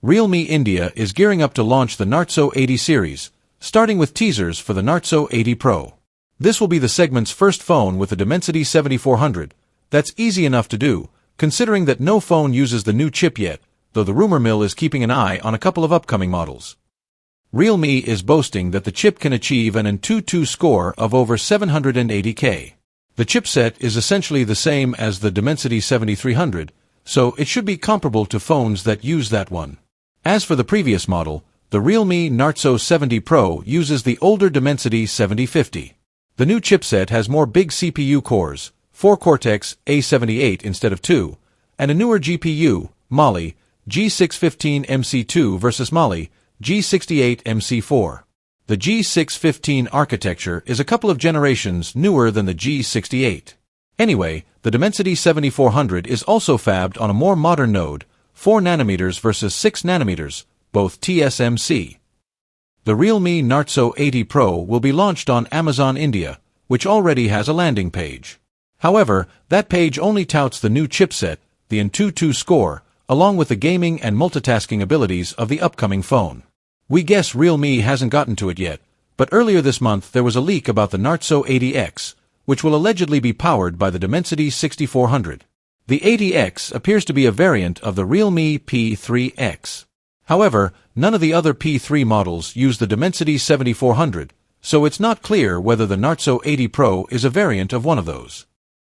Realme India is gearing up to launch the Narzo 80 series, starting with teasers for the Narzo 80 Pro. This will be the segment's first phone with the Dimensity 7400. That's easy enough to do, considering that no phone uses the new chip yet, though the rumor mill is keeping an eye on a couple of upcoming models. Realme is boasting that the chip can achieve an Antutu score of over 780K. The chipset is essentially the same as the Dimensity 7300, so it should be comparable to phones that use that one. As for the previous model, the Realme Narzo 70 Pro uses the older Dimensity 7050. The new chipset has more big CPU cores, 4 Cortex A78 instead of 2, and a newer GPU, Mali, G615MC2 versus Mali, G68MC4. The G615 architecture is a couple of generations newer than the G68. Anyway, the Dimensity 7400 is also fabbed on a more modern node, 4 nanometers versus 6 nanometers, both TSMC. The Realme Narzo 80 Pro will be launched on Amazon India, which already has a landing page. However, that page only touts the new chipset, the Antutu score, along with the gaming and multitasking abilities of the upcoming phone. We guess Realme hasn't gotten to it yet, but earlier this month there was a leak about the Narzo 80X, which will allegedly be powered by the Dimensity 6400. The 80X appears to be a variant of the Realme P3X. However, none of the other P3 models use the Dimensity 7400, so it's not clear whether the Narzo 80 Pro is a variant of one of those.